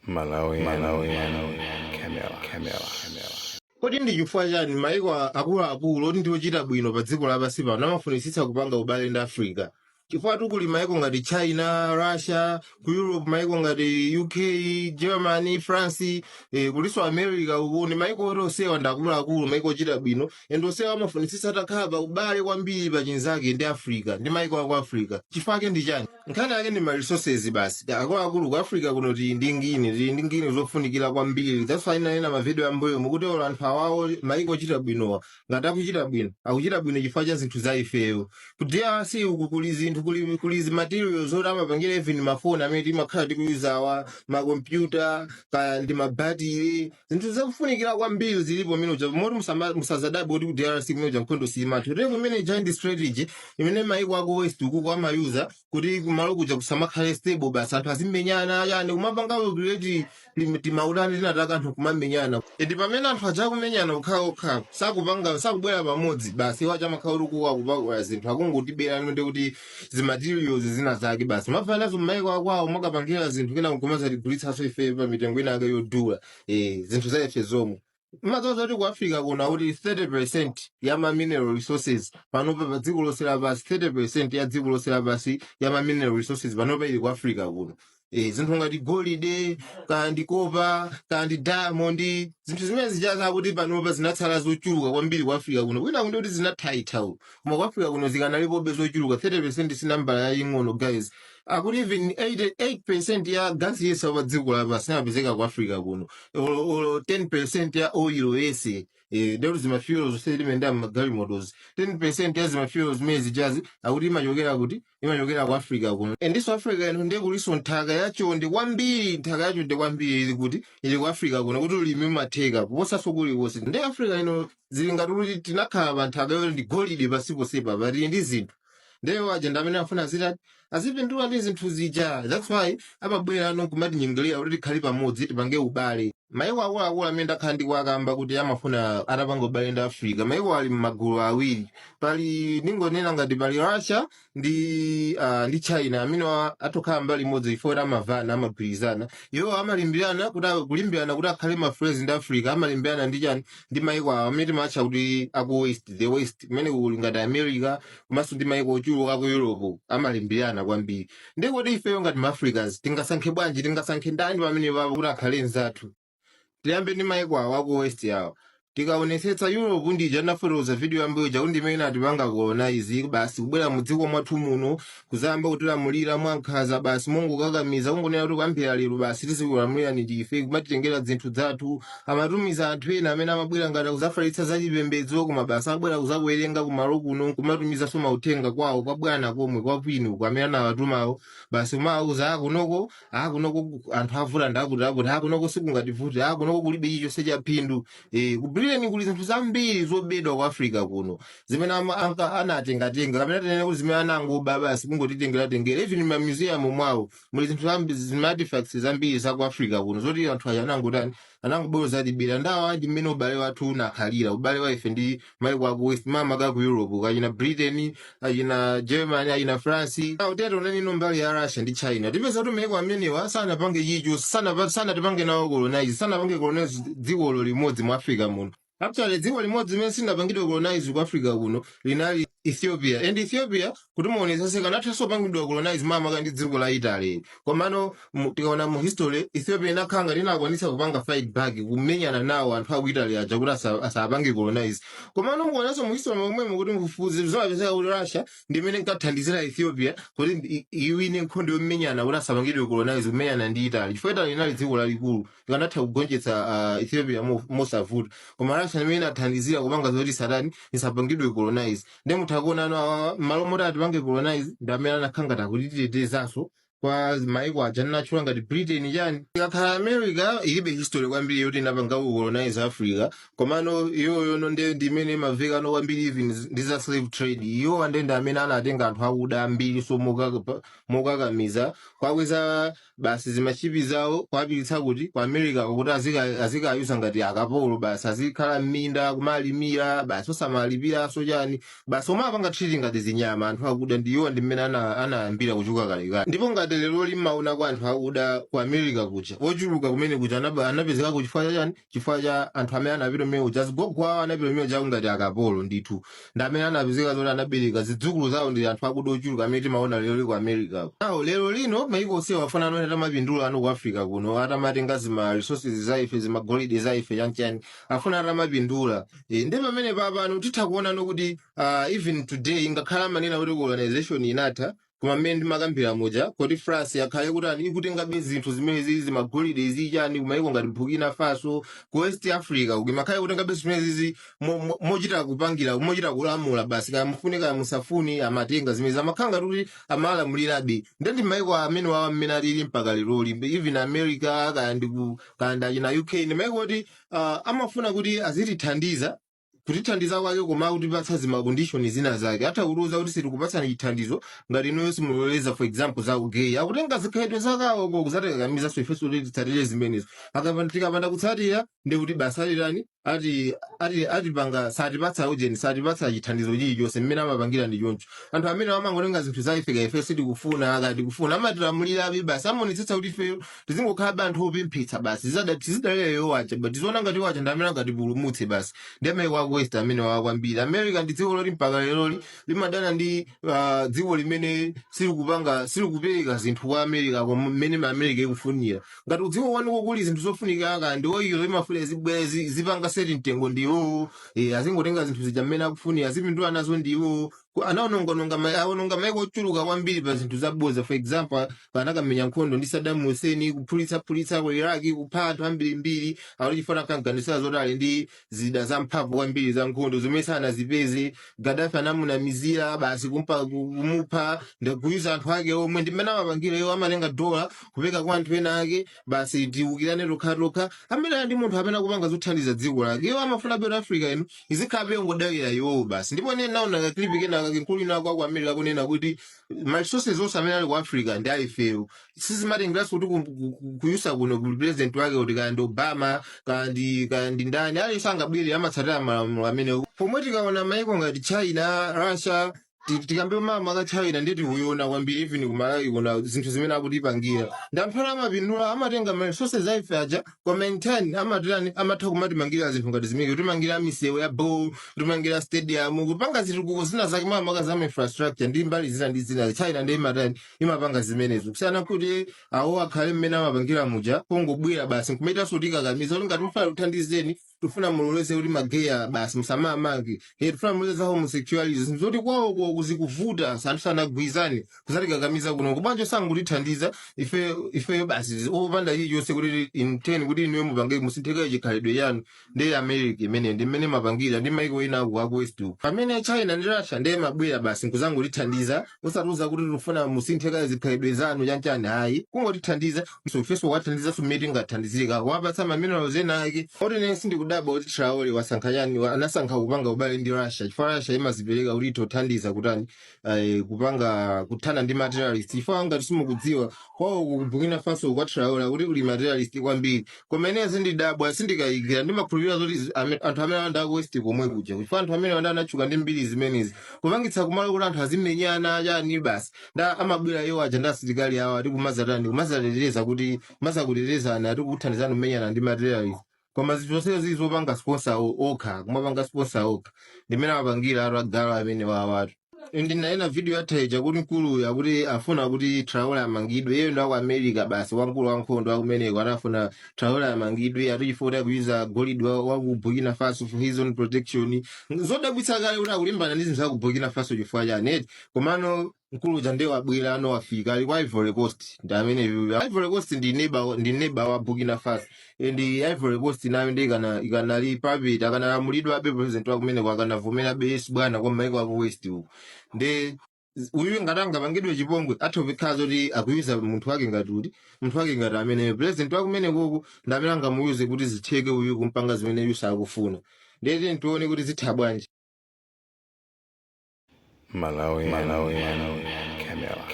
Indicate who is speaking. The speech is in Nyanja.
Speaker 1: Malawi, Camera.
Speaker 2: Kodi ndi chifukwa chani Maiko akuluakulu oti ndiwochita bwino pa dziko lapansi pano amafunitsitsa kupanga ubale ndi Africa? Chifukwa kuli Maiko ngati China, Russia, ku Europe Maiko ngati UK, Germany, France, kuliso America uku ni Maiko oti osewa ndi akuluakulu Maiko ochita bwino, ende osewa amafunitsitsa atakhala pa ubale kwambiri pa chinzake ndi Africa, ndi Maiko aku Africa. Chifukwa chake ndi chani? Nkhani yake ndi ma resources basi. Akuluakulu ku Africa kuno ndi ngini zofunikira kwambiri. That's why ina mavideo ambuyo mukuti ola anthu awawo Maiko ochita bwinowa ngati akuchita bwino chifukwa cha zinthu za ifeyo. Ku DRC uku kuli zinthu kuli materials zoti amapangira even mafoni amene timakhala tikuyuzawa, makompyuta kaya ndi mabatiri, zinthu zakufunikira kwambiri zilipo minoja moti musazadabo kuti ku DRC minoja nkhondo simathu. Tete kumene giant strategy imene Maiko ako west uku amayuza kuti kumalo kuja kusamakhale stable basi anthu azimenyana yani kumapanga create timaulani tinataka anthu kumamenyana. Edi pamene anthu aja kumenyana okhaokha sakubwera pamodzi basi wacha makhala kupakula zinthu akungotibera nonde kuti zimaterials zina zake basi mafanazo Maiko akwawo makapangira zinthu kena kukomaza tigulitsaso ife pa mitengo ina ake yodula zinthu za ife zomwe. Mazozo kuti ku Africa kuna kuti 30% ya ma mineral resources panopa pa dziko lonse lapansi, 30% ya dziko lonse lapansi ya ma mineral resources panopa ili ku Africa kuno. Zinthu ngati golide, kandi kopa, kandi diamond, zinthu zimene zijaza kuti panopa zinatsala zochuluka kwambiri ku Africa kuno. Kwina kuti zinathaitha koma ku Africa kuno zikanalipobe zochuluka 30% si nambala yaying'ono guys. Akuti even 88% ya gasi yesa pa dziko lapansi inapezeka ku Africa kuno. 10% ya oil yese. There is mafuels sedimenda magali models. 10% ya mafuels mezi jazi akuti imachokera ku Africa kuno. And this Africa ino ndiye kuliso nthaka yacho ndi kwambiri ili kuti ili ku Africa kuno kuti ulimi umatheka kuposa sokuli wose. Ndi Africa ino zili ngati kuti tinakhala pa nthaka yoti ndi golide pasipo sepa pati ndi zinthu. Ndeyo ajenda amene afuna zitati azipindula ndi zinthu zija. That's why amabwera ano kumati nyingilia kuti tikhale pamodzi tipange ubale. Maiko akuluakulu amene ndakhala ndikuwakamba kuti amafuna atapanga ubale ndi Africa. Maiko ali m'magulu awiri. Pali ningonena ngati pali Russia ndi China amene atokhala mbali imodzi ifo amavana amagwirizana. Iwo amalimbirana kuti akhale ma friends ndi Africa, amalimbirana ndi chani ndi Maiko awo amene timatcha kuti aku west, the west imene kuli ngati America komanso ndi Maiko ochuluka ku Europe amalimbirana kwambiri. Ndikuti ifeyo ngati ma Africans tingasankhe bwanji, tingasankhe ndani pamene papo kuti akhale nzathu. Tiyambe ndi Maiko awo aku west yawo. Tikaonetsetsa Europe ndija nafotoza video ambayo jakuti ndimene atipanga colonize basi kubwera mu dziko mwathu muno kuzamba kutilamulira mwankhanza basi Mungu kakamiza kungonena kuti kwamphera lero basi tizikulamulira ndi ife kumatitengera zinthu zathu. Amatumiza anthu ena amene amabwera ngati kuzafalitsa zachipembedzo koma basi abwera kuzakuwerenga kumalo kuno kumatumiza so mauthenga kwawo kwa bwana komwe kwa kwinu kwamene anawatumawo basi kumauza akunoko anthu avuta ndakuti akunoko sikungativuti akunoko kulibe ichonse cha phindu. Ni kuli zinthu zambiri zobedwa ku Africa kuno zimene anatengatenga kapena tenene kuti zimene anangoba basi kungotitengera even ma museum mwawo muli zinthu zambiri artifacts zambiri za ku Africa kuno zoti anthu aja anangoboza dibira ndawa ndi mmene ubale wathu unakhalira ubale wa ife ndi Maiko aku west mama ka ku Europe kachina Britain achina Germany achina France utero neno mbali ya Russia ndi China tipeza kuti Maiko amenewa sanapange chicho sanatipange nawo colonize dziko limodzi mu Africa muno. Actually dziko limodzi limene sinapangidwe colonize ku Africa kuno linali Ethiopia. And Ethiopia kuti muonetsese kanathaso pangidwa colonize mama kandi dziko la Italy. Komano tikaona mu history Ethiopia inakhanga linakwanisa kupanga fight back kumenyana nawo anthu aku Italy aja kuti asapange colonize. Komano muoneso mu history momwe kuti mfufuze zimapezeka kuti Russia ndimene nkathandizira Ethiopia kuti iwine nkhondo yomenyana kuti asapangidwe colonize kumenyana ndi Italy. Chifukwa Italy inali dziko lalikulu likanatha kugonjetsa Ethiopia mosavuta. Koma Russia ndimene athandizira kupanga zoti satani isapangidwe colonize. Takona no malo mota atipange colonize ndamene anakhanga takutitetezanso kwa Maiko aja natchula ngati Britain chani. Ikakhala America ilibe history kwambiri yoti inapanga colonize Africa komano iyoyo nonde ndimene maveka no kwambiri even ndi za slave trade iyo andende amene anatenga anthu akuda ambiri so mokakamiza kwakweza basi zimachipi zawo kwapititsa kuti kwa America kuti azikayusa ngati akapolo basi azikhala m'minda kumalimira basi osamalipira so chani basi omapanga treating ngati zinyama anthu akuda ndiyo ndimene anayambira kuchuka kalekale. Ndipo ngati ngati lero limaona kwa anthu akuda ku America kuja ochuluka kumene kuja anapezeka kuchifukwa chani chifukwa cha anthu amene anapita mmene kuja zigogo awo anapita mmene kuja ngati akapolo ndithu ndi amene anapezeka zoti anabereka zidzukulu zawo ndi anthu akuda ochuluka amene timaona lero ku America nawo lero lino maiko onsewa afuna ano atamapindula ano ku Africa kuno atamatenga zima resources zaife zimagolide zaife chanchani afuna atamapindula ndi pamene papano titha kuona nokuti even today ngakhala manena kuti colonization inatha koma mmene ndimakambira moja kuti France yakhale kuti ikutengabe zinthu zimene zizi magolide zichani kumaiko ngati Burkina Faso ku West Africa ukimakhale kutengabe zimene zizi mochita kupangira mochita kulamula basi kaya mufunika musafuni amatenga zimene zamakhala kuti amalamulirabe ndi maiko amene wawa mmene alili mpaka lero even America kaya china UK ndi maiko kuti amafuna kuti azitithandiza kutithandiza kwake koma kuti patsa zima condition zina zake hata kuruza kuti siri kupatsana chithandizo ngati ino simuloleza for example za ugay akutenga zikhaidwe zakawo kuzateka so ifeso kuti titsatire zimenezo tikapanda kutsatira ndi kuti basa lirani ati panga satipatsa ujeni satipatsa chithandizo chilichonse mmene amapangira ndi choncho anthu amene amangotenga zinthu zaifeka ife sitikufuna akati kufuna amatilamulirabe basi amonetsetsa kuti ife tizingokhala anthu opemphetsa basi tizidalira wacha but tizoona ngati wacha ndi amene angatipulumutse basi ndi amene West amene wakwambiri America ndi dziko loti mpaka lero limadana ndi dziko limene silikupereka zinthu kwa America kwa mmene America ikufunira ngati dziko wanu kuli zinthu zofunika aka ndi oyo limafuna zibwere zipanga seti mtengo ndiwo azingotenga zinthu zija mmene akufunira zipindula nazo ndiwo anaononga maiko ochuluka kwambiri pa zinthu zaboza for example panakamenya nkhondo ndi Saddam Hussein kuphulitsa ku Iraq kupha anthu ambirimbiri alichifuna kanganisira zoti ali ndi zida zamphamvu kwambiri za nkhondo zomwe sanazipeze Gaddafi anamunamizira basi kumupha ndikuyuza anthu ake omwe ndi mmene amapangira iwo amatenga dola kupeka kwa anthu ena ake basi tiukirane lokha amene ndi munthu amene akupanga zothandiza dziko lake iwo amafuna bwera Africa ino izikhabe ngodalira iwo basi ndipo nene naona clip kena kakinkulina kwa America kunena kuti ma resources zonse amene ali ku Africa ndi aifewo sizimatengera kuti kuyusa kuno ku president wake kuti kandi Obama kandi ndani ali sangabwere amatsatira malamulo amene pomwe tikaona maiko ngati China Russia tikambe mama ka China ndeti uyona kwambiri even kumalawi kuna zinthu zimene akutipangira ndamphana amapindula amatenga ma resources zaife aja kwa maintain amatha kumatimangira zinthu ngati zimene kutimangira misewu ya ball kutimangira stadium kupanga zinthu zina zake mama ka za infrastructure ndi mbali zina ndi zina China ndi imapanga zimenezo kusiyana kuti awo akhale mmene amapangira muja kongobwera basi kumeta sotika kamiza kuti ngati mfana kuthandizeni tufuna muloleze kuti mageya basi msamamange tufuna muloleze homosexuality zoti kwawo kuzikuvuta sanagwizani kuzatikakamiza kuno kubanja sangulithandiza ife basi opanda chilichonse kuti intend kuti iniwe mupange musintheka chikhalidwe yanu ndi America imene ndi mmene mapangira ndi maiko ena aku West pamene China ndi Russia ndi mabwera basi nkuzangulithandiza usatuza kuti tufuna musintheka zikhalidwe zanu chanchani hayi kungotithandiza ifeso wathandiza sumeti ngathandizika wapatsa maminerals ena ake oti nensi ndikudaba kuti Traore wasankhanyani anasankha kupanga ubale ndi Russia chifukwa Russia imazipereka kuti itothandiza kutani kupanga kuthana ndi materialist ifo ngati simukudziwa kwawo ku Burkina Faso kwa Traore kuti uli materialist kwambiri komene sindidabwa sindikayikira ndimakhulupirira zoti anthu amene anda ku West komwe kuja chifukwa anthu amene anda anachuka ndi mbiri zimenezi kupangitsa kumalo kuti anthu azimenyana chani basi nda amabwera iwo aja ndi asilikali awo ati kumazateteza kuti mazakutetezana ati kuthandizana kumenyana ndi materialist koma zinthu zizopanga sponsor okha kumapanga sponsor okha ndimene amapangira agalo amene wawatu ndinaena video yatheja kuti mkulu yakuti afuna kuti Traore amangidwe yeye ndo ku America basi wamkulu wankhondo akumeneko anafuna Traore amangidwe atichifota kuyuza golide wa ku Burkina Faso for his own protection zodabwitsa kale kuti akulimbana ndi zinthu za ku Burkina Faso chifukwa chani komano mkulu jande wabwera ano wafika ali kwa Ivory Coast ndi amene Ivory Coast ndi neighbor wa Burkina Faso ndi Ivory Coast nayo ndi ikanali private akanalamulidwa abe president wakumene kwakanavomera base bwana kwa maiko aku West uko ndi uyu ngatanga pangidwe chipongwe athovikhazo kuti akuyuza munthu wake ngati amene president wakumene koko ndamene angamuyuze kuti zitheke uyu kumpanga zimene yusa akufuna ndeti ntione kuti zitha bwanji
Speaker 1: Malawi, Camera.